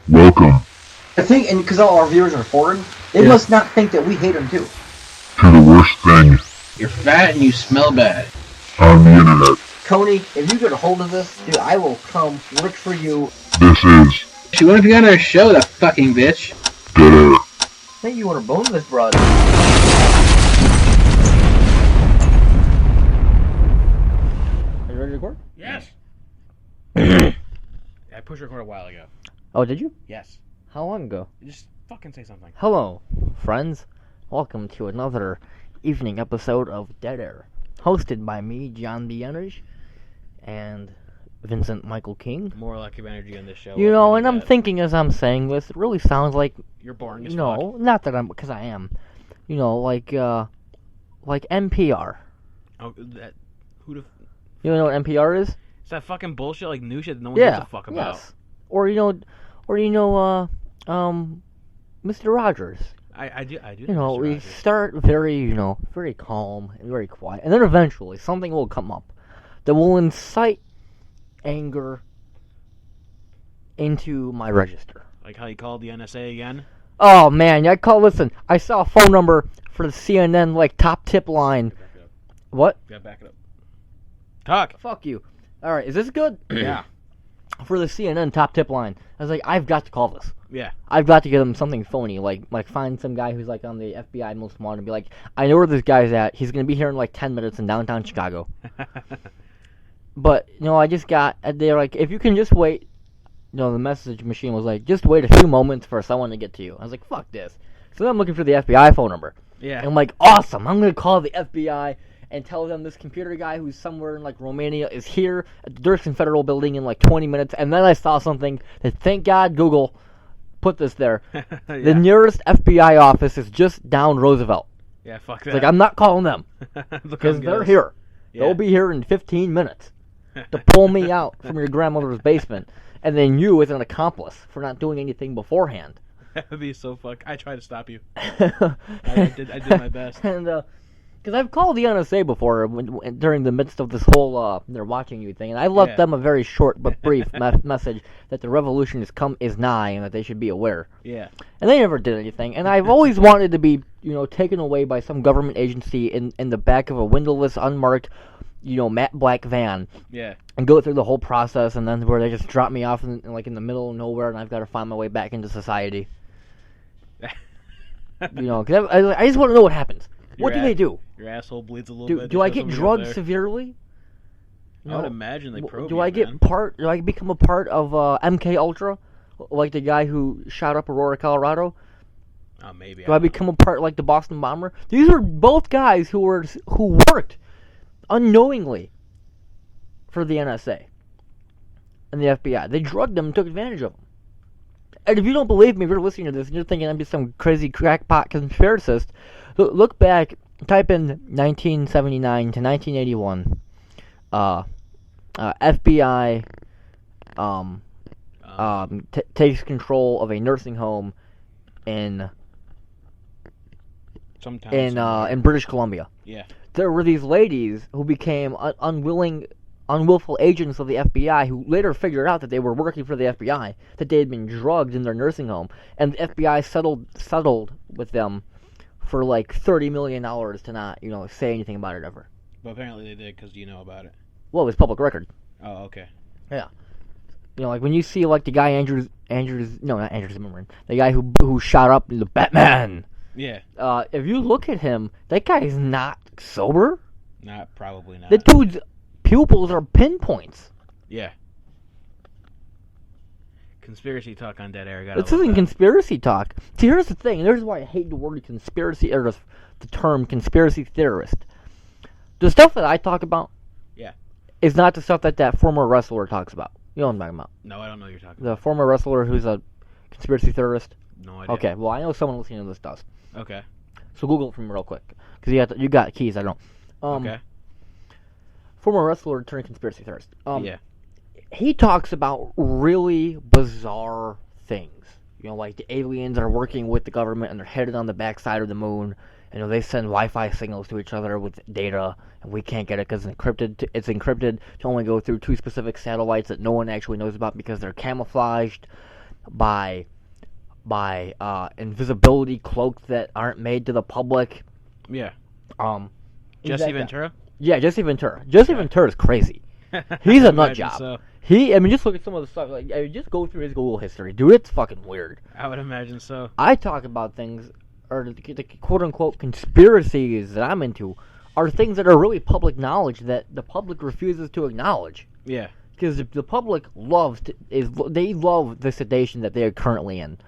Welcome I think, and because all our viewers are foreign, they must not think that we hate them too. to the worst thing You're fat and you smell bad. on the internet. Tony, if you get a hold of this, dude, I will come work for you. This is She wanted to be on our show, that fucking bitch. Dead Air. I think you want to bone this broad. Are you ready to record? Yes. I pushed record a while ago. Oh, did you? Yes. How long ago? Just fucking say something. Hello, friends. Welcome to another evening episode of Dead Air, hosted by me, John B. Energy, and Vincent Michael King. More lack of energy on this show. You know, and I'm thinking as I'm saying this, it really sounds like You're boring as no, not that I'm, because I am. You know, like NPR. fuck. Oh, that. Who the? You know what NPR is? It's that fucking bullshit, like new shit that no one gives Yeah. a fuck about. Yes. Or Mr. Rogers. I do. You know, Mr. we Rogers. start very, very calm and very quiet, and then eventually something will come up that will incite anger into my register. Like how you called the NSA again. Oh man, listen, I saw a phone number for the CNN top tip line. Back it up. What? Yeah, back it up. Talk. Fuck you. All right, is this good? Yeah. For the CNN top tip line, I was like, I've got to call this. Yeah. I've got to give them something phony, like find some guy who's on the FBI most wanted and be like, I know where this guy's at. He's gonna be here in 10 minutes in downtown Chicago. But I just got. They're like, if you can just wait. The message machine was like, just wait a few moments for someone to get to you. I was like, fuck this. So then I'm looking for the FBI phone number. Yeah. And I'm like, awesome. I'm gonna call the FBI and tell them this computer guy who's somewhere in Romania is here at the Dirksen Federal Building in 20 minutes. And then I saw something that, thank God, Google put this there. Yeah. The nearest FBI office is just down Roosevelt. Yeah. Fuck It's that. I'm not calling them Look because how they're good. here. Yeah. They'll be here in 15 minutes to pull me out from your grandmother's basement, and then you as an accomplice for not doing anything beforehand. That would be so fuck. I tried to stop you. I did my best. And because I've called the NSA before during the midst of this whole they're watching you thing, and I left them a very short but brief message that the revolution is nigh and that they should be aware. Yeah. And they never did anything. And I've always wanted to be, taken away by some government agency in the back of a windowless, unmarked, matte black van. Yeah. And go through the whole process, and then where they just drop me off in the middle of nowhere, and I've got to find my way back into society. Because I just want to know what happens. What do they do? Your asshole bleeds a little bit. Do I get drugged severely? I would imagine they probe you, Do I get man. Do I become a part of MK Ultra, like the guy who shot up Aurora, Colorado? Oh, maybe. Do I become a part like the Boston bomber? These are both guys who worked unknowingly for the NSA and the FBI. They drugged them and took advantage of them. And if you don't believe me, if you're listening to this and you're thinking I'm just some crazy crackpot conspiracist, look back, type in 1979 to 1981, FBI takes control of a nursing home in British Columbia. Yeah. There were these ladies who became unwillful agents of the FBI who later figured out that they were working for the FBI, that they had been drugged in their nursing home, and the FBI settled with them for $30 million to not, say anything about it ever. But apparently they did because you know about it. Well, it was public record. Oh, okay. Yeah. When you see the guy Andrews, not Andrews Zimmerman, the guy who shot up the Batman. Yeah. If you look at him, that guy is not sober. Probably not. The dude's pupils are pinpoints. Yeah. Conspiracy talk on Dead Air. This isn't conspiracy talk. See, here's the thing. Here's why I hate the word conspiracy, or the term conspiracy theorist. The stuff that I talk about, is not the stuff that former wrestler talks about. You know what I'm talking about? No, I don't know what you're talking about. The former wrestler who's a conspiracy theorist. No idea. Okay, well I know someone listening to this does. Okay. So Google it for me real quick, because you got keys. I don't. Okay. Former wrestler turned conspiracy theorist. Yeah. He talks about really bizarre things. Like the aliens are working with the government and they're headed on the backside of the moon. They send Wi-Fi signals to each other with data, and we can't get it because it's encrypted to only go through two specific satellites that no one actually knows about because they're camouflaged. by invisibility cloaks that aren't made to the public. Yeah. He's Jesse that guy. Ventura? Yeah, Jesse Ventura. Jesse Ventura is crazy. He's a nut Imagine job. so. Just look at some of the stuff. Just go through his Google history, dude. It's fucking weird. I would imagine so. I talk about things, or the quote-unquote conspiracies that I'm into, are things that are really public knowledge that the public refuses to acknowledge. Yeah. Because the public they love the sedation that they are currently in,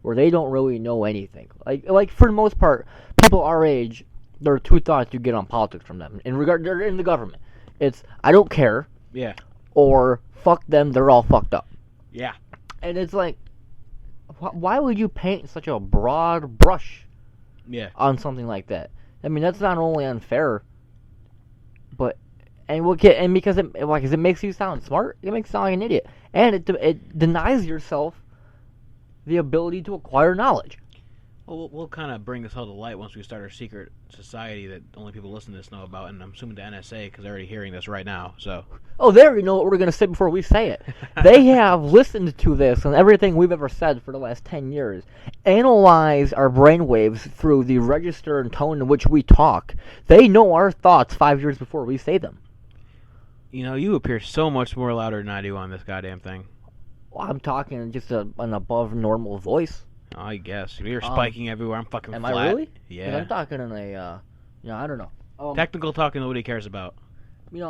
where they don't really know anything. Like for the most part, people our age, there are two thoughts you get on politics from them. They're in the government. It's I don't care, Yeah. or fuck them, they're all fucked up. Yeah. And it's like, why would you paint such a broad brush Yeah. on something like that? I mean, that's not only unfair, but because it makes you sound smart, it makes you sound like an idiot, and it denies yourself the ability to acquire knowledge. Well, we'll kind of bring this all to light once we start our secret society that only people listening to this know about, and I'm assuming the NSA because they're already hearing this right now. So. Oh, they already know what we're going to say before we say it. They have listened to this and everything we've ever said for the last 10 years, analyze our brainwaves through the register and tone in which we talk. They know our thoughts 5 years before we say them. You know, you appear so much more louder than I do on this goddamn thing. Well, I'm talking just an above normal voice. Oh, I guess. You're spiking everywhere. I'm fucking Am flat. I really? 'Cause Yeah. I'm talking in a, I don't know. Technical talking nobody cares about. You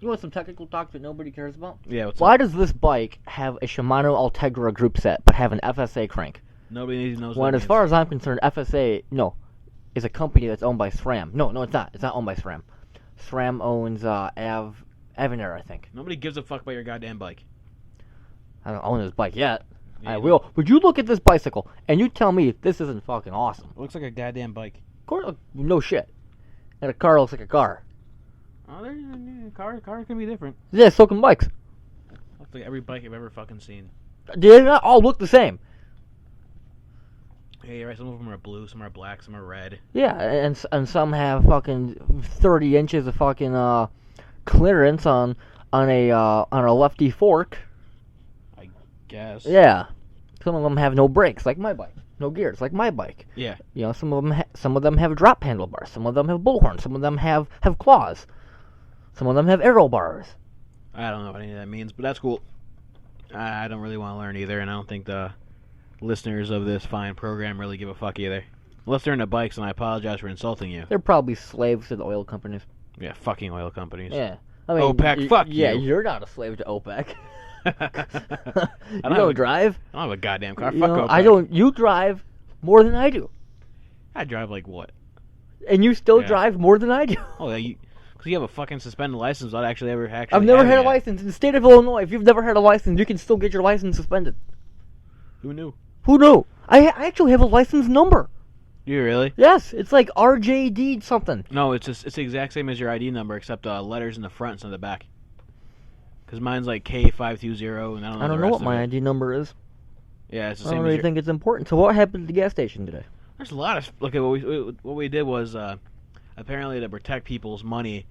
want some technical talk that nobody cares about? Yeah, what's Why up? does this bike have a Shimano Ultegra group set but have an FSA crank? Nobody knows When, what as far as I'm concerned, FSA, is a company that's owned by SRAM. No, it's not. It's not owned by SRAM. SRAM owns Avenair, I think. Nobody gives a fuck about your goddamn bike. I don't own this bike yet. Yeah, I will. Would you look at this bicycle and you tell me this isn't fucking awesome? It looks like a goddamn bike. No shit. And a car looks like a car. Oh, cars can be different. Yeah, so can bikes. Looks like every bike I've ever fucking seen. They not all look the same. Yeah, you're right. Some of them are blue, some are black, some are red. Yeah, and some have fucking 30 inches of fucking clearance on a lefty fork. I guess. Yeah, some of them have no brakes, like my bike. No gears, like my bike. Yeah. Some of them have drop handlebars. Some of them have bullhorns. Some of them have claws. Some of them have arrow bars. I don't know what any of that means, but that's cool. I don't really want to learn either, and I don't think the listeners of this fine program really give a fuck either. Unless they're into bikes, and I apologize for insulting you. They're probably slaves to the oil companies. Yeah, fucking oil companies. Yeah. I mean, OPEC, fuck you. Yeah, you're not a slave to OPEC. I You don't drive. I don't have a goddamn car. Fuck OPEC. I don't. You drive more than I do, I drive like what? and you still Yeah. drive more than I do. Oh, yeah, because you have a fucking suspended license without actually I've never had a having it. license in the state of Illinois. If you've never had a license, you can still get your license suspended. Who knew? Who knew? I actually have a license number. You really? Yes, it's like RJD something. No, it's the exact same as your ID number, except letters in the front instead of the back. Because mine's like K520, and I don't know. I don't the know rest what of my it. ID number is. Yeah, it's the I same don't as really your... think it's important. So what happened at the gas station today? There's a lot of... Look, what we did was, apparently to protect people's money,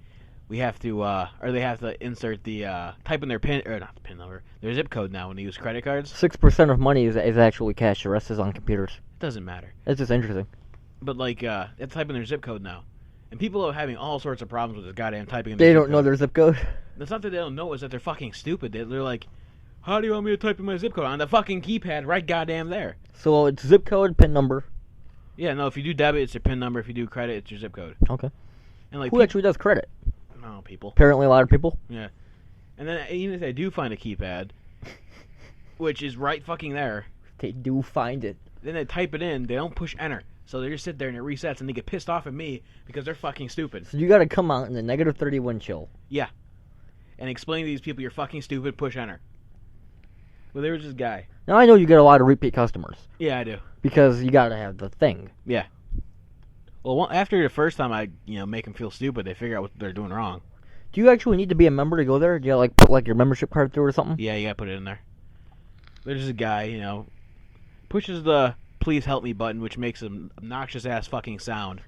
we have to, or they have to insert the, type in their PIN, or not the PIN number, their zip code now when they use credit cards. 6% of money is actually cash. The rest is on computers. It doesn't matter. It's just interesting. But, like, they have to type in their zip code now. And people are having all sorts of problems with this goddamn typing in their They zip don't know code. their zip code. It's not that they don't know, it's that they're fucking stupid. They're like, how do you want me to type in my zip code? On the fucking keypad right goddamn there. So it's zip code, PIN number. Yeah, no, if you do debit, it's your PIN number. If you do credit, it's your zip code. Okay. And like, Who actually does credit? no, people. Apparently a lot of people. Yeah. And then even if they do find a keypad, which is right fucking there, They do find it. then they type it in, they don't push enter. So they just sit there and it resets and they get pissed off at me because they're fucking stupid. So you gotta come out in the negative 30 wind chill. Yeah. And explain to these people you're fucking stupid, push enter. Well, there was this guy. Now I know you get a lot of repeat customers. Yeah, I do. Because you gotta have the thing. Yeah. Well, after the first time I, make them feel stupid, they figure out what they're doing wrong. Do you actually need to be a member to go there? Do you like put like your membership card through or something? Yeah, you gotta put it in there. There's a guy, pushes the please help me button, which makes an obnoxious ass fucking sound.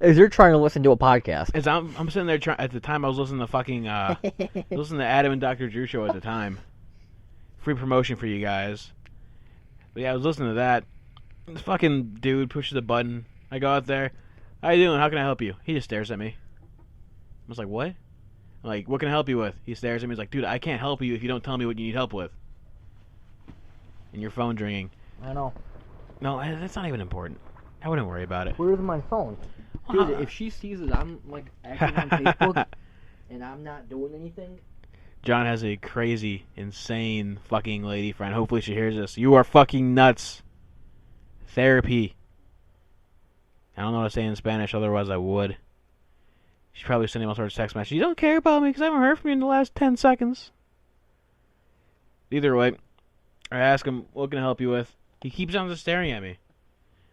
As you're trying to listen to a podcast. As I'm sitting there trying, at the time I was listening to listening to Adam and Dr. Drew show at the time. Free promotion for you guys. But yeah, I was listening to that. This fucking dude pushes a button. I go out there. How you doing? How can I help you? He just stares at me. I was like, what? I'm like, what can I help you with? He stares at me. He's like, dude, I can't help you if you don't tell me what you need help with. And your phone's ringing. I know. No, that's not even important. I wouldn't worry about it. Where's my phone? Dude, if she sees that I'm like active on Facebook and I'm not doing anything. John has a crazy, insane fucking lady friend. Hopefully she hears this. You are fucking nuts. Therapy. I don't know what to say in Spanish, otherwise I would. She's probably sending all sorts of text messages. You don't care about me because I haven't heard from you in the last 10 seconds. Either way, I ask him, what can I help you with? He keeps on just staring at me.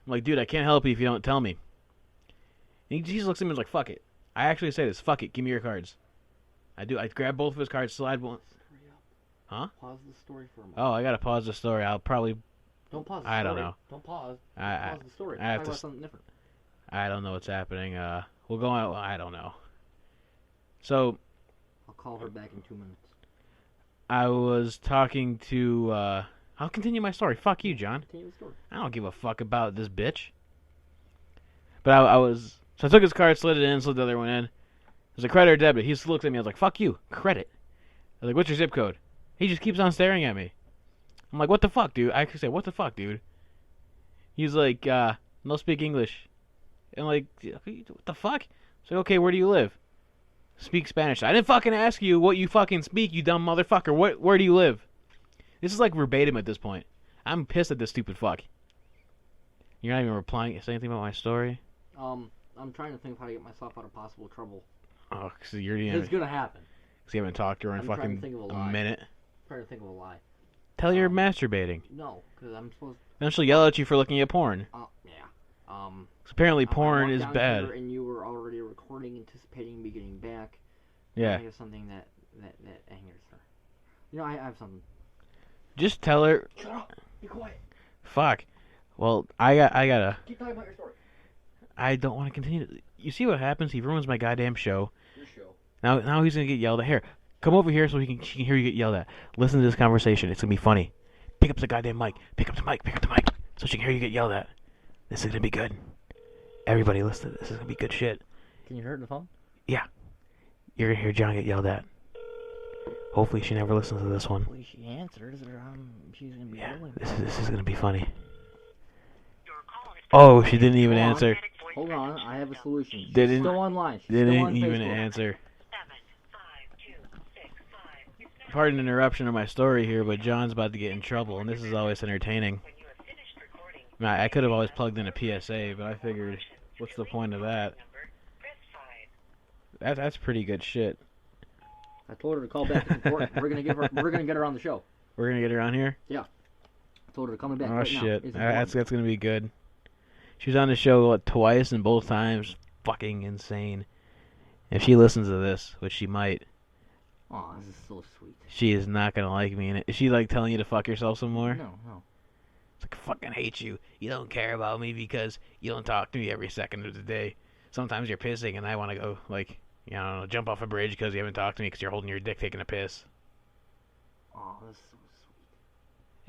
I'm like, dude, I can't help you if you don't tell me. And he just looks at me and is like, fuck it. I actually say this, fuck it, give me your cards. I do. I grab both of his cards, slide one. Huh? Pause the story for a moment. Oh, I gotta pause the story. I'll probably... Don't pause the I story. don't know. Don't pause. I Pause the story. I have Talk to about something different. I don't know what's happening. We'll go on. I don't know. So, I'll call her back in 2 minutes. I was talking to, I'll continue my story. Fuck you, John. Continue the story. I don't give a fuck about this bitch. But I was... So I took his card, slid it in, slid the other one in. It was a credit or debit. He just looked at me. I was like, fuck you. Credit. I was like, what's your zip code? He just keeps on staring at me. I'm like, what the fuck, dude? I actually said, what the fuck, dude? He's like, no speak English. And I'm like, what the fuck? So okay, where do you live? Speak Spanish. I didn't fucking ask you what you fucking speak, you dumb motherfucker. Where do you live? This is like verbatim at this point. I'm pissed at this stupid fuck. You're not even replying, say anything about my story? I'm trying to think of how to get myself out of possible trouble. Oh, because you're the It's gonna happen. Because you haven't talked to her in I'm trying to fucking think of a a lie. minute. I'm trying to think of a lie. Tell her you're masturbating. No, because I'm supposed. Then she'll yell at you for looking at porn. Yeah. 'Cause apparently porn I walked is down bad. here and you were already recording, anticipating me getting back. Yeah. I have something that angers her. You know, I have something. Just tell her. Shut up. Be quiet. Fuck. Well, I gotta. Keep talking about your story. I don't want to continue. You see what happens? He ruins my goddamn show. Your show. Now he's gonna get yelled at. Here, come over here so she can hear you get yelled at. Listen to this conversation. It's gonna be funny. Pick up the goddamn mic. Pick up the mic. Pick up the mic so she can hear you get yelled at. This is gonna be good. Everybody listen. This is gonna be good shit. Can you hear it in the phone? Yeah. You're gonna hear John get yelled at. Hopefully she never listens to this one. Hopefully she answers, or she's gonna be yelling. This is gonna be funny. Oh, she didn't even answer. Hold on, I have a solution. She's Didn't- still online. She's Didn't still on even Facebook. answer. Pardon the interruption of my story here, but John's about to get in trouble, and this is always entertaining. I could have always plugged in a PSA, but I figured, what's the point of that? That's pretty good shit. I told her to call back. It's important. We're gonna get her on the show. We're gonna get her on here? I told her to come back. Oh right shit, now. It's that's gonna be good. She was on the show twice, and both times fucking insane. If she listens to this, which she might, oh, this is so sweet. she is not gonna like me. And is she like telling you to fuck yourself some more? No. It's like, I fucking hate you. You don't care about me because you don't talk to me every second of the day. Sometimes you're pissing, and I want to go like, you know, jump off a bridge because you haven't talked to me because you're holding your dick taking a piss. Oh, this is so sweet.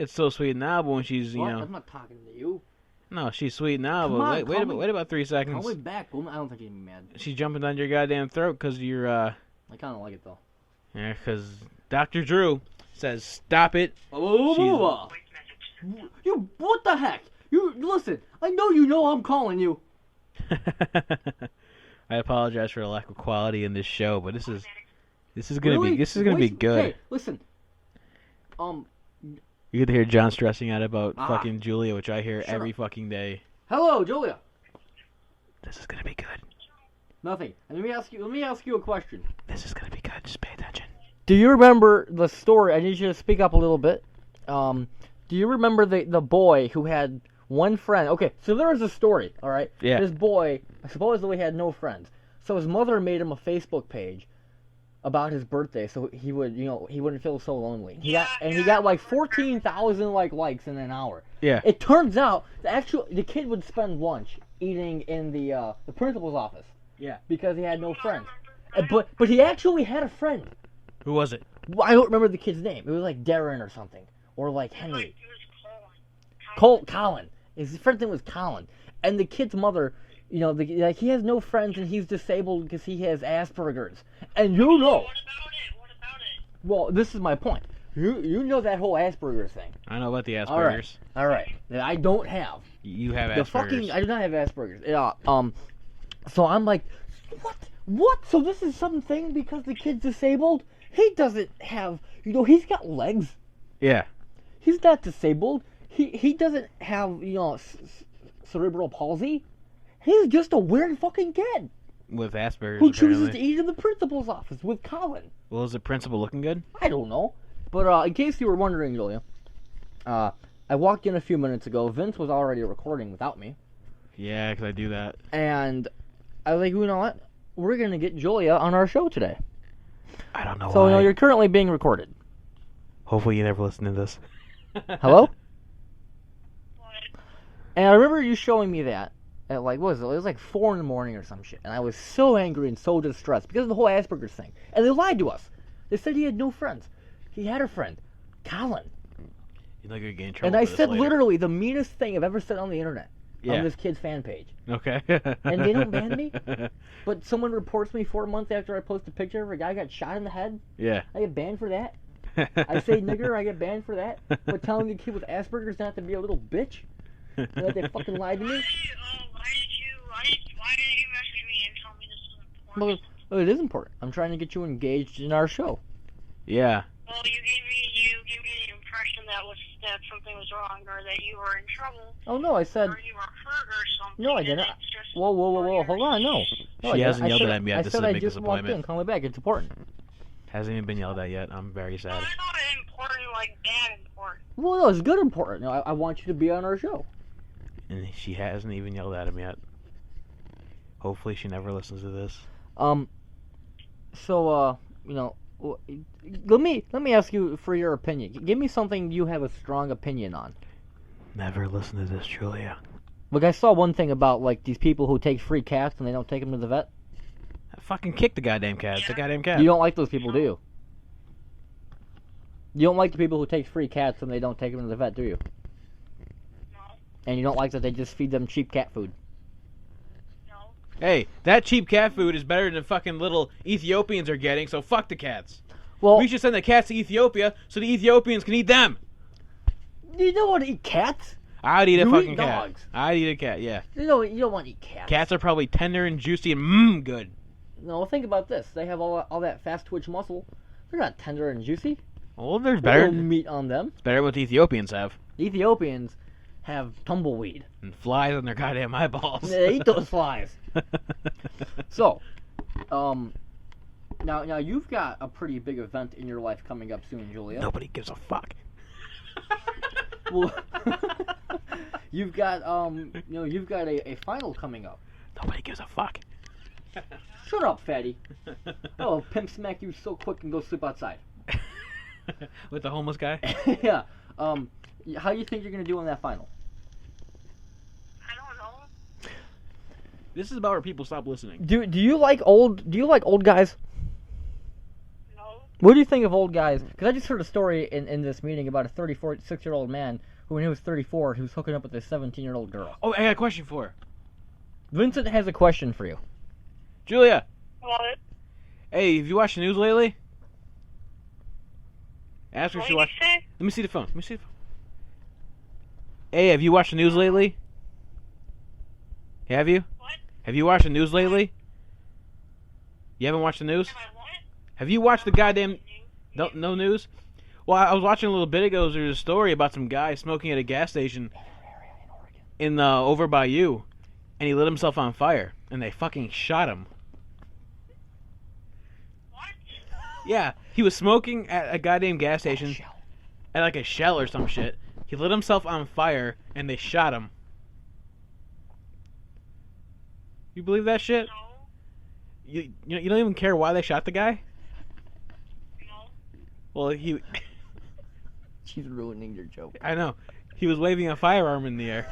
It's so sweet now, but when she's, you What? know, I'm not talking to you. no, she's sweet now, Come but on, wait about 3 seconds. Call me back, woman. I don't think you'd be mad. She's jumping down your goddamn throat because you're, I kind of like it though. yeah, because Dr. Drew says stop it. Oh, you, what the heck? You listen. I know you know I'm calling you. I apologize for the lack of quality in this show, but this is gonna Really? be good. Hey, listen. You get to hear John stressing out about Ah. fucking Julia, which I hear Shut every up. fucking day. Hello, Julia. This is gonna be good. Nothing. And let me ask you a question. This is gonna be good. Just pay attention. Do you remember the story? I need you to speak up a little bit. Do you remember the boy who had one friend? Okay, so there was a story, all right? Yeah. This boy supposedly had no friends. So his mother made him a Facebook page about his birthday so he wouldn't feel so lonely. He got like 14,000 likes in an hour. Yeah. It turns out the kid would spend lunch eating in the principal's office. Yeah. Because he had no friends. But he actually had a friend. Who was it? Well, I don't remember the kid's name. It was like Darren or something. Or like Henry. Colin. His friend's name was Colin. And the kid's mother, he has no friends and he's disabled because he has Asperger's. And you know. What about it? Well, this is my point. You know that whole Asperger's thing. I know about the Asperger's. All right. That I don't have. You have Asperger's. I do not have Asperger's. So I'm like, what? So this is something because the kid's disabled? He doesn't have, he's got legs. Yeah. He's not disabled. He doesn't have, cerebral palsy. He's just a weird fucking kid. With Asperger's, who chooses apparently. to eat in the principal's office with Colin. Well, is the principal looking good? I don't know. But in case you were wondering, Julia, I walked in a few minutes ago. Vince was already recording without me. Yeah, because I do that. And I was like, you know what? We're going to get Julia on our show today. I don't know So, why. you're currently being recorded. Hopefully you never listen to this. Hello? What? And I remember you showing me that at, what was it? It was like 4 in the morning or some shit. And I was so angry and so distressed because of the whole Asperger's thing. And they lied to us. They said he had no friends. He had a friend, Colin. You know you're getting in trouble And I for this said later. literally the meanest thing I've ever said on the internet. Yeah. On this kid's fan page. Okay. And they don't ban me? But someone reports me 4 months after I post a picture of a guy got shot in the head. Yeah. I get banned for that. I say nigger, I get banned for that. But telling a kid with Asperger's not to be a little bitch. That they fucking lied to me. Why didn't you message me and tell me this was important? Well, it is important. I'm trying to get you engaged in our show. Yeah. Well, you gave me the impression that something was wrong or that you were in trouble Oh no, I said or you were hurt or something. no, I and didn't. it's just Whoa, for your- hold on, no. No, She I hasn't didn't. yelled I at me yet. I This said is a I big just walked in. disappointment. Call me back. It's important. Hasn't even been yelled at yet. I'm very sad. Well, it's not important like bad important. Well, no, it's good important. No, I want you to be on our show. And she hasn't even yelled at him yet. Hopefully she never listens to this. So, let me ask you for your opinion. Give me something you have a strong opinion on. Never listen to this, Julia. Look, I saw one thing about, these people who take free cats and they don't take them to the vet. Fucking kick the goddamn cat. It's a goddamn cat. You don't like those people, do you? You don't like the people who take free cats and they don't take them to the vet, do you? No, And you don't like that they just feed them cheap cat food. no. Hey, that cheap cat food is better than fucking little Ethiopians are getting, so fuck the cats. Well, We should send the cats to Ethiopia so the Ethiopians can eat them. you don't want to eat cats. I'd eat a You fucking eat cat. dogs. I'd eat a cat, yeah. You don't want to eat cats. Cats are probably tender and juicy and good. No, think about this. They have all that fast twitch muscle. They're not tender and juicy. Well, there's There's better. no meat on them. It's better what the Ethiopians have. The Ethiopians have tumbleweed. And flies on their goddamn eyeballs. They eat those flies. So, now you've got a pretty big event in your life coming up soon, Julia. Nobody gives a fuck. Well, you've got a final coming up. Nobody gives a fuck. Shut up, fatty. Oh, pimp smack you so quick and go sleep outside. With the homeless guy? Yeah. How do you think you're gonna do in that final? I don't know. This is about where people stop listening. Do you like old guys? No. What do you think of old guys? Because I just heard a story in this meeting about a 36-year-old man who, when he was 34, he was hooking up with a 17-year-old girl. Oh, I got a question for her. Vincent has a question for you. Julia, What? hey, have you watched the news lately? Ask her if What she did you watched. say? Let me see the phone. Hey, have you watched the news lately? Have you? What? Have you watched the news lately? You haven't watched the news? Am I what? Have you watched the goddamn... No news? Well, I was watching a little bit ago. There was a story about some guy smoking at a gas station in over by you, and he lit himself on fire, and they fucking shot him. What? Yeah, he was smoking at a goddamn gas station, at like a Shell or some shit. He lit himself on fire, and they shot him. You believe that shit? No. You don't even care why they shot the guy? No. Well, he... She's ruining your joke. I know. He was waving a firearm in the air.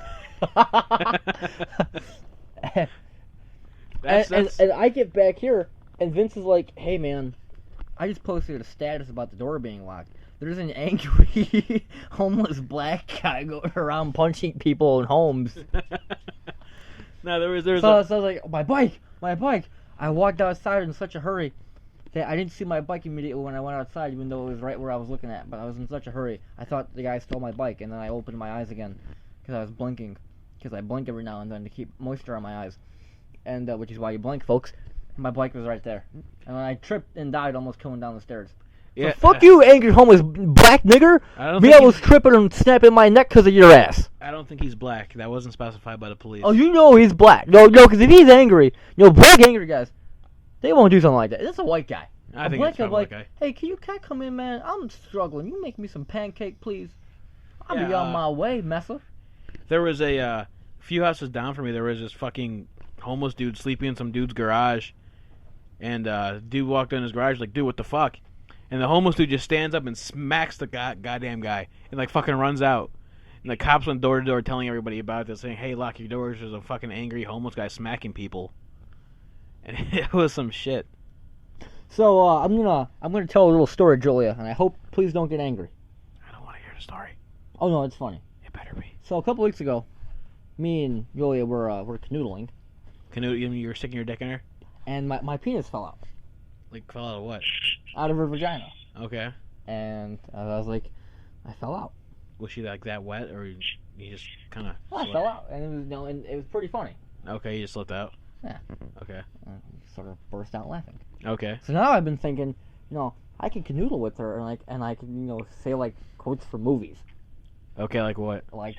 And I get back here, and Vince is like, "Hey man, I just posted a status about the door being locked. there's an angry homeless black guy going around punching people in homes. No, there was So I was like, my bike. I walked outside in such a hurry that I didn't see my bike immediately when I went outside, even though it was right where I was looking at. But I was in such a hurry. I thought the guy stole my bike, and then I opened my eyes again because I was blinking. Because I blink every now and then to keep moisture on my eyes, and which is why you blink, folks. My bike was right there, and I tripped and died, almost going down the stairs. Yeah, So fuck you, angry homeless black nigger. Me, I was tripping and snapping my neck because of your ass. I don't think he's black. That wasn't specified by the police. Oh, you know he's black. No, because if he's angry, black angry guys, they won't do something like that. That's a white guy. I A think black it's guy from like, guy. hey, can you come in, man? I'm struggling. You make me some pancake, please. I'll be Yeah, on my way, messer. There was a few houses down from me. There was this fucking homeless dude sleeping in some dude's garage, and dude walked in his garage like, dude, what the fuck? And the homeless dude just stands up and smacks the goddamn guy and like fucking runs out. And the cops went door to door telling everybody about this, saying, "Hey, lock your doors. There's a fucking angry homeless guy smacking people." And it was some shit. So I'm gonna tell a little story, Julia, and I hope please don't get angry. I don't want to hear the story. Oh no, it's funny. It better be. So a couple weeks ago, me and Julia were canoodling, You were sticking your dick in her? and my penis fell out Like, fell out of what? of her vagina, Okay. and I was like, I fell out. Was she like that wet, or you just kind of? I fell out, and it was and it was pretty funny. Okay, you just slipped out. Yeah. Okay. I sort of burst out laughing. Okay. So now I've been thinking, I could canoodle with her, and I could say like quotes from movies, Okay, like what? like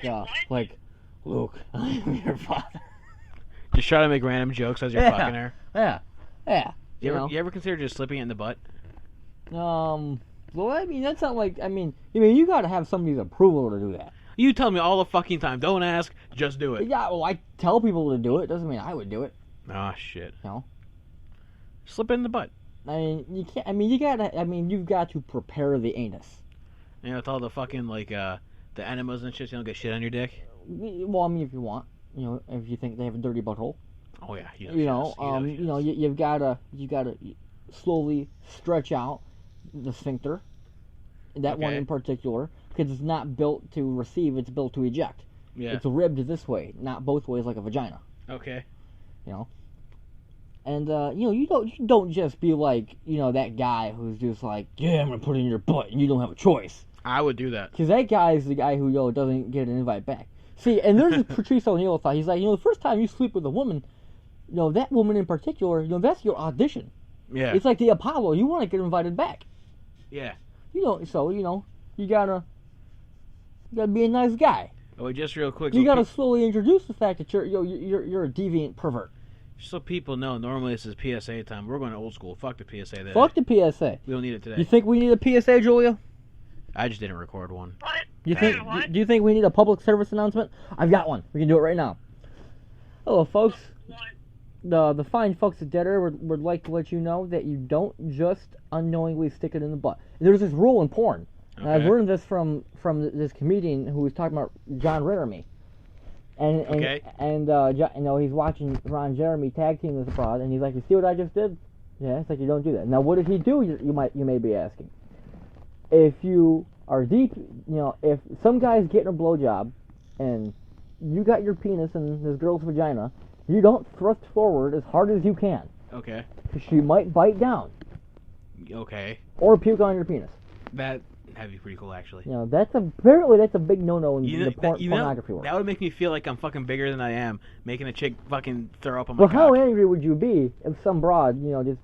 Luke, I'm your father. Just try to make random jokes as you're Yeah. fucking her. Yeah. You ever consider just slipping it in the butt? Well, I mean, that's not like, you gotta have somebody's approval to do that. You tell me all the fucking time. Don't ask, just do it. Yeah, well, I tell people to do it. Doesn't mean I would do it. Oh shit. No. Slip it in the butt. I mean, you can't. I mean, you've got to prepare the anus. With all the fucking the enemas and shit, so you don't get shit on your dick. Well, I mean, if you want, if you think they have a dirty butthole, Oh yeah. you've gotta slowly stretch out the sphincter. That one Okay. in particular, because it's not built to receive; it's built to eject. Yeah. It's ribbed this way, not both ways like a vagina. Okay. And you don't just be like that guy who's just like, yeah, I'm gonna put it in your butt, and you don't have a choice. I would do that. Because that guy is the guy who doesn't get an invite back. See, and there's this Patrice O'Neill thought. He's like, the first time you sleep with a woman, that woman in particular, that's your audition. Yeah. It's like the Apollo. You want to get invited back. Yeah. So you gotta be a nice guy. Oh, just real quick. You so gotta slowly introduce the fact that you're a deviant pervert. so people know, normally this is PSA time. We're going to old school. Fuck the PSA today. Fuck the PSA. We don't need it today. You think we need a PSA, Julia? I just didn't record one. What? What? Do you think we need a public service announcement? I've got one. We can do it right now. Hello, folks. What? The fine folks at Dedd would like to let you know that you don't just unknowingly stick it in the butt. There's this rule in porn. And I've Okay. learned this from this comedian who was talking about John Ritterme. Okay. He's watching Ron Jeremy tag team this abroad, and he's like, "You see what I just did?" Yeah, it's like you don't do that. Now, what did he do? You may be asking. If you are deep, if some guy's getting a blowjob, and you got your penis in this girl's vagina, you don't thrust forward as hard as you can. Okay. 'Cause she might bite down Okay. or puke on your penis. That'd be pretty cool, actually. That's a big no-no in the pornography world. That would make me feel like I'm fucking bigger than I am, making a chick fucking throw up on my Well, cock. how angry would you be if some broad, just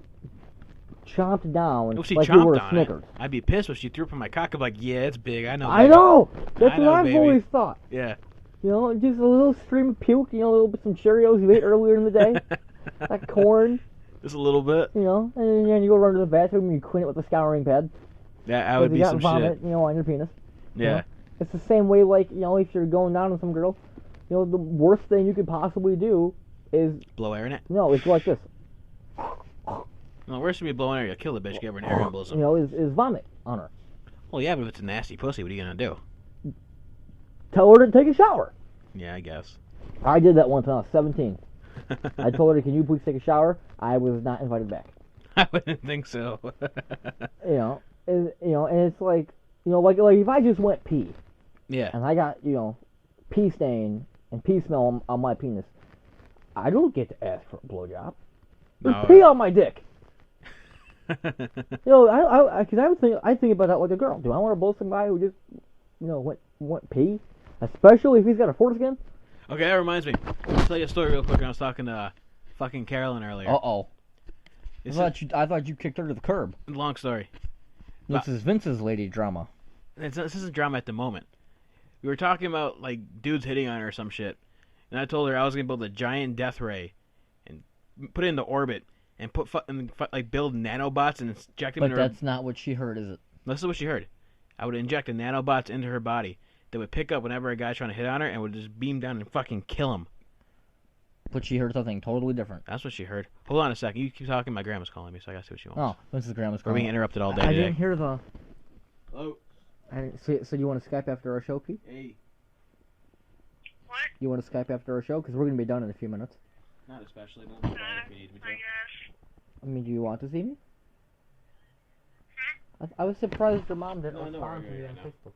chomped down If she like you were chomped a on Snickers? it, I'd be pissed if she threw up on my cock. I'm like, yeah, it's big. I know. I baby." know! That's I what know, I've baby. always thought. Yeah. Just a little stream of puke, a little bit some Cheerios you ate earlier in the day, like corn, Just a little bit. and then you go run to the bathroom and you clean it with a scouring pad. That would Because be you got some vomit, shit. on your penis. Yeah. It's the same way, like, if you're going down on some girl, the worst thing you could possibly do is, Blow air in it. it's like this, No, worse than me blowing air. You kill the bitch. Give her an air embolism. is vomit on her. Well, yeah, but if it's a nasty pussy, what are you gonna do? Tell her to take a shower. Yeah, I guess. I did that once when I was 17. I told her, can you please take a shower? I was not invited back. I wouldn't think so. And it's like, You know, like if I just went pee Yeah. and I got pee stain and pee smell on my penis, I don't get to ask for a blowjob. There's No. pee on my dick. Because I think about that like a girl. Do I want to blow somebody who just went pee, especially if he's got a foreskin? Okay, that reminds me. I'll tell you a story real quick. I was talking to fucking Carolyn earlier. Uh-oh. It's I thought you kicked her to the curb. a long story. This is Vince's lady drama. This isn't drama at the moment. We were talking about like dudes hitting on her or some shit, and I told her I was gonna build a giant death ray and put it into orbit and build nanobots and inject them But into her. that's not what she heard, is it? This is what she heard. I would inject the nanobots into her body that would pick up whenever a guy's trying to hit on her and would just beam down and fucking kill him. But she heard something totally different. That's what she heard. Hold on a second. You keep talking. My grandma's calling me, so I gotta see what she wants. Oh, Vince's grandma's We're calling. being interrupted all day I today. didn't hear the... Hello. So you want to Skype after our show, Pete? Hey. What? You want to Skype after our show? Because we're going to be done in a few minutes. Not especially, but we'll if you need me I guess. I mean, do you want to see me? I was surprised your mom didn't No, no, respond to we're me good on now. Facebook.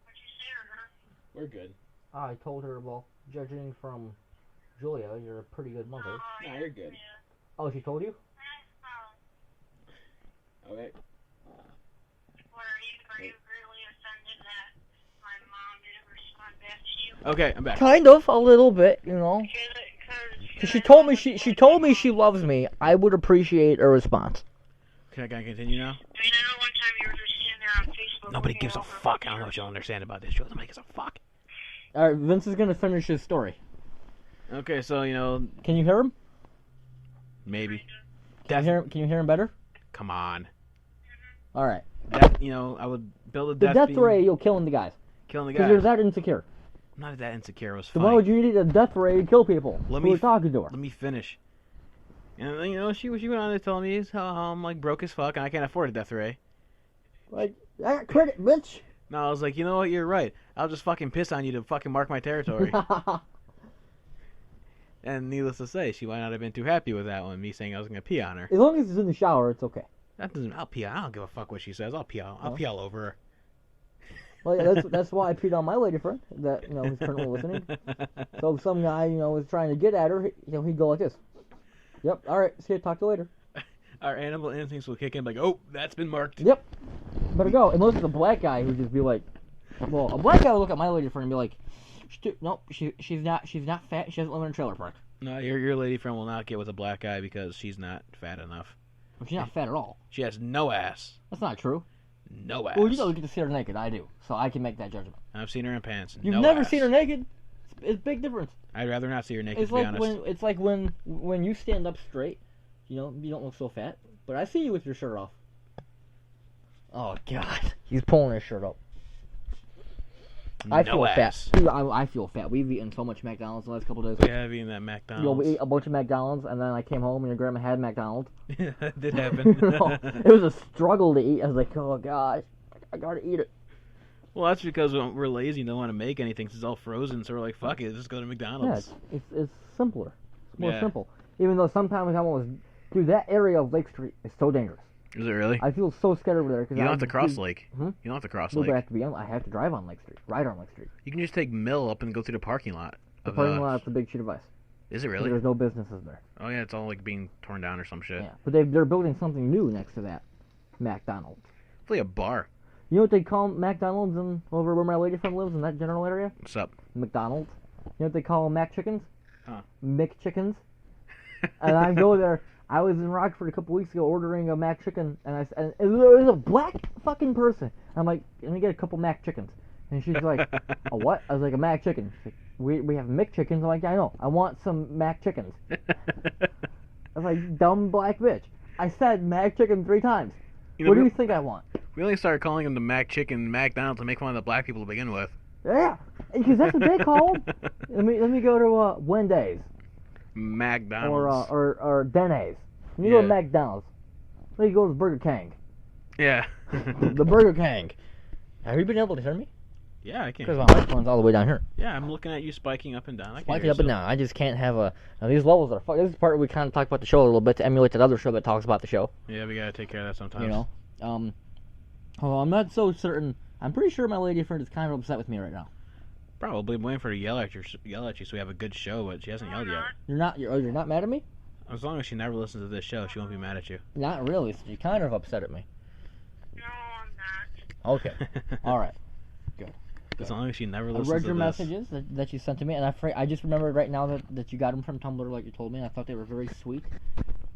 What'd you say to her? We're good. I told her, well, judging from Julia, you're a pretty good mother. Oh, Nah, you're good. Yeah. Oh, she told you? Okay. What are you really offended that my mom didn't respond back to you? Okay, I'm back. Kind of, a little bit, you know. Because she told me she loves me. I would appreciate a response. Can I continue now? I mean, I know one time you were just sitting there on Facebook. Nobody looking gives a over fuck. I don't know what pictures. you'll understand about this show. Nobody gives a fuck. All right, Vince is gonna finish his story. Okay, so Can you hear him? maybe. Can you hear him better? Come on. All right. I would build a The death death beam, ray, you'll killing the guys. killing the Because you're guys. that insecure. I'm not that insecure. It was So fine. why would you need a death ray to kill people Let who me were talking to her? Let me finish. And she went on to tell me how I'm like broke as fuck and I can't afford a death ray. Like, I got credit, bitch. No, I was like, you know what? You're right. I'll just fucking piss on you to fucking mark my territory. And needless to say, she might not have been too happy with that one. Me saying I was gonna pee on her. As long as it's in the shower, it's okay. That doesn't. I'll pee. I don't give a fuck what she says. I'll pee all over her. Well, yeah, that's why I peed on my lady friend that who's currently listening. So if some guy was trying to get at her, he'd go like this. Yep. All right. See you. Talk to you later. Our animal instincts will kick in like, oh, that's been marked. Yep. Better go. Unless it's a black guy who'd just be like, well, a black guy would look at my lady friend and be like, nope, she's not fat. She doesn't live in a trailer park. No, your lady friend will not get with a black guy because she's not fat enough. She's not fat at all. She has no ass. That's not true. No ass. Well, you don't get to see her naked. I do, so I can make that judgment. I've seen her in pants. You've no never ass. seen her naked. It's a big difference. I'd rather not see her naked. It's to be like honest. when you stand up straight, you don't look so fat. But I see you with your shirt off. Oh God, he's pulling his shirt up. I feel ass. fat. Dude, I feel fat. We've eaten so much McDonald's the last couple of days. We have eaten that We McDonald's. ate a bunch of McDonald's, and then I came home and your grandma had McDonald's. That did happen. It was a struggle to eat. I was like, oh gosh, I gotta eat it. Well, that's because we're lazy and don't want to make anything. 'Cause it's all frozen, so we're like, fuck it, just go to Yeah, McDonald's. it's simpler. It's more Yeah. simple. Even though sometimes I almost, dude, that area of Lake Street is so dangerous. Is it really? I feel so scared over there. Cause You don't have to cross Lake. Hmm? You don't have to cross No, but Lake. I have to drive on Lake Street, ride on Lake Street. You can just take Mill up and go through the parking lot. The parking lot's a big sheet of ice. Is it really? There's no businesses there. Oh yeah, it's all like being torn down or some shit. Yeah, but they're building something new next to that McDonald's. It's like a bar. You know what they call McDonald's over where my lady friend lives in that general area? What's up? McDonald's. You know what they call Mac chickens? Huh. McChickens. And I go there. I was in Rockford a couple weeks ago ordering a Mac chicken, and it was a black fucking person. I'm like, let me get a couple Mac chickens. And she's like, a what? I was like, a Mac chicken. She's like, we have McChickens. I'm like, I know. I want some Mac chickens. I was like, dumb black bitch. I said Mac chicken 3 times. What do you think I want? We only started calling them the Mac Chicken McDonald's to make fun of the black people to begin with. Yeah, because that's what they call them. Let me go to Wendy's McDonald's. or Denny's. Let me go to Yeah. McDonald's. Let me go to Burger King. Yeah. The Burger King. Have you been able to hear me? Yeah, I can. Because my microphone's all the way down here. Yeah, I'm looking at you spiking up and down. I can Spike hear it up and you down. I just can't have now these levels are fucked. This is the part where we kind of talk about the show a little bit to emulate that other show that talks about the show. still. Yeah, we gotta take care of that sometimes. You know, Oh, I'm not so certain. I'm pretty sure my lady friend is kind of upset with me right now. Probably. I'm waiting for her to yell at you so we have a good show, but she hasn't yelled yet. You're not mad at me? As long as she never listens to this show, she won't be mad at you. Not really. So you're kind of upset at me. No, I'm not. Okay. All right. As long as she never I listens to read this. your messages that you sent to me, and I just remembered right now that you got them from Tumblr, like you told me, and I thought they were very sweet,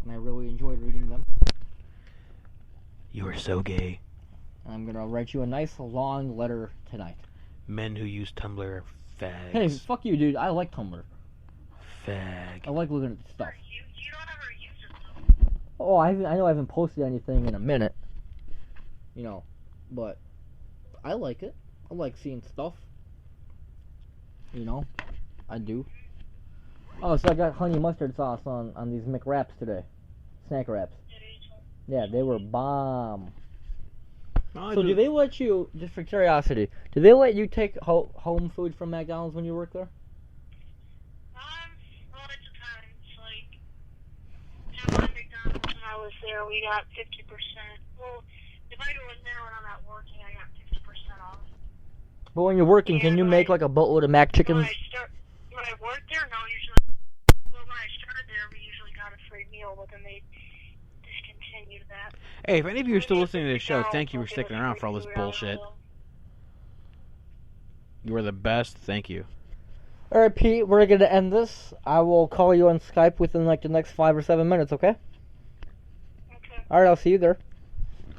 and I really enjoyed reading them. You are so gay. And I'm gonna write you a nice long letter tonight. Men who use Tumblr are fags. Hey, fuck you, dude. I like Tumblr. Fag. I like looking at stuff. You don't ever use it, though. Oh, I know I haven't posted anything in a minute. You know, but I like it. I like seeing stuff. You know, I do. Oh, so I got honey mustard sauce on these McWraps today. Snack wraps. Yeah, they were bomb. So do they let you, just for curiosity, do they let you take home food from McDonald's when you work there? Well, it depends. Like, at my McDonald's when I was there, we got 50%. Well, if I was there when I'm not working, I got 50% off. But when you're working, can you make like a boatload of mac chickens? When I worked there, no, usually. Well, when I started there, we usually got a free meal, but then they discontinued that. Hey, if any of you are still listening to this show, thank you for sticking around for all this bullshit. You are the best. Thank you. Alright, Pete, we're gonna end this. I will call you on Skype within like the next 5 or 7 minutes, okay? Okay. Alright, I'll see you there.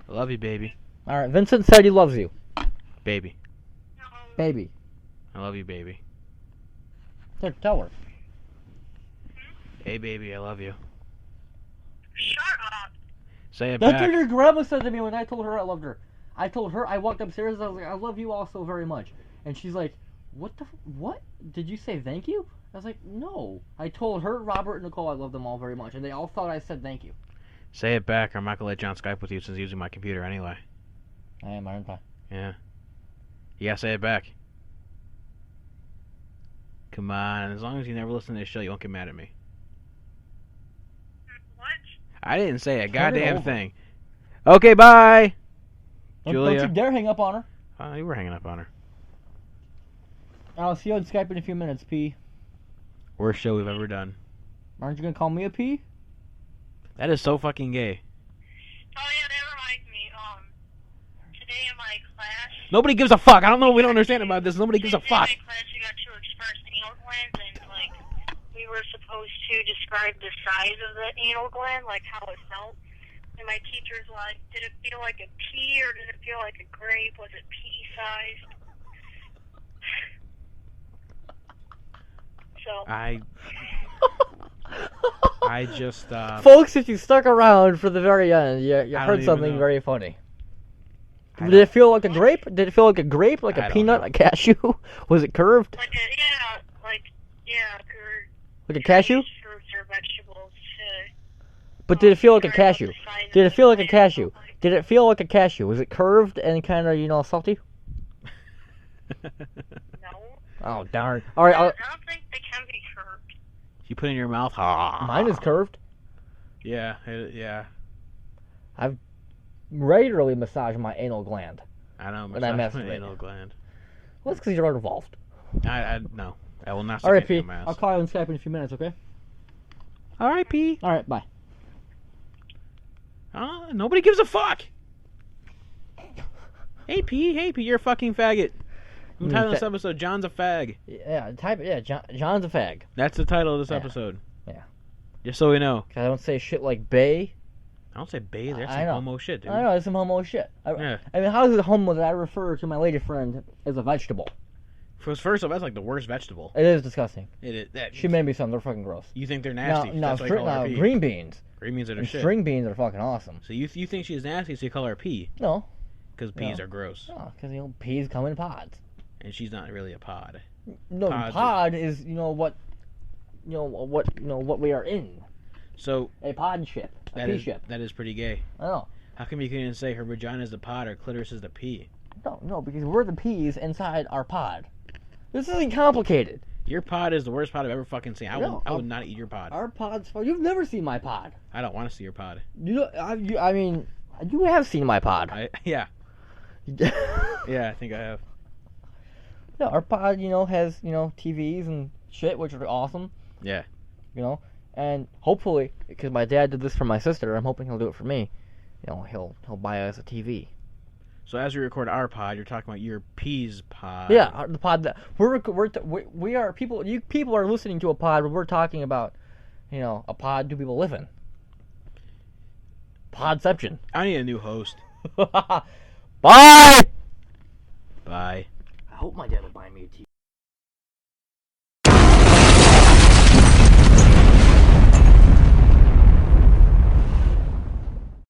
I love you, baby. Alright, Vincent said he loves you. Baby. No. Baby. I love you, baby. Here, tell her. Hey, baby, I love you. Shut up. Say it That's back. what your grandma said to me when I told her I loved her. I told her, I walked upstairs and I was like, I love you all so very much. And she's like, what? Did you say thank you? I was like, no. I told her, Robert, and Nicole I love them all very much. And they all thought I said thank you. Say it back, or I'm not gonna let John Skype with you since he's using my computer anyway. I am, aren't I? Yeah. You gotta say it back. Come on, as long as you never listen to this show, you won't get mad at me. What? I didn't say a Turn it goddamn over. thing. Okay, bye! Don't Julia. you dare hang up on her. Oh, you were hanging up on her. I'll see you on Skype in a few minutes, P. Worst show we've ever done. Aren't you gonna call me a P? That is so fucking gay. Oh yeah, that reminds me. Today in my class. Nobody gives a fuck. I don't know what we don't understand about this. Nobody gives a fuck. Today in my class, we got to express anal glands, and like we were supposed to describe the size of the anal gland, like how it felt. And my teacher's like, did it feel like a pea or did it feel like a grape? Was it pea sized? So. I just, Folks, if you stuck around for the very end, you I don't heard even something know. very funny. I Did it feel like a grape? Did it feel like a grape? Like I a don't peanut? know. A cashew? Was it curved? Like Like a cashew? fruits or vegetables to. But did it feel like a describe cashew? the size Did of it the feel like a gland cashew? looked like. Did it feel like a cashew? Was it curved and kind of, salty? No. Oh, darn. Alright, I don't think they can be curved. you put it in your mouth. Ah. mine is curved. Yeah, yeah. Regularly massage my anal gland. I know. When I massage my masturbate. anal gland. Well, that's because you're involved. No. I will not. Alright, stick it P. in my ass. I'll call you on Skype in a few minutes, okay? Alright, P. Alright, bye. Nobody gives a fuck. Hey, P, you're a fucking faggot. I'm titling this episode, John's a fag. Yeah, John's a fag. That's the title of this Yeah. episode. Yeah. Just so we know. 'Cause I don't say shit like bae. I don't say bae, that's I some know. homo shit, dude. I know, it's some homo shit. Yeah. I mean, how is it homo that I refer to my lady friend as a vegetable? First off, that's like the worst vegetable. It is disgusting. It is. She made me some. They're fucking gross. You think they're nasty. Now, that's why you call her P. green beans. Green beans are the And shit. string beans are fucking awesome. So you think she's nasty, so you call her P. No. Because peas No. are gross. No, because, peas come in pods. And she's not really a pod. No, Pods pod is, what we are in. So A pod ship. A pea ship. that is pretty gay. I know. How come you couldn't say her vagina is the pod or clitoris is the pea? No, because we're the peas inside our pod. This isn't complicated. Your pod is the worst pod I've ever fucking seen. I would not eat your pod. Our pod's fun. You've never seen my pod. I don't want to see your pod. You have seen my pod. Yeah. Yeah, I think I have. Yeah, our pod, has, TVs and shit, which are awesome. Yeah. And hopefully, because my dad did this for my sister, I'm hoping he'll do it for me. He'll buy us a TV. So as we record our pod, you're talking about your P's pod. Yeah, the pod that we are people. You people are listening to a pod where we're talking about, a pod do people live in? Podception. I need a new host. Bye. Bye. I hope my dad will buy me a TV.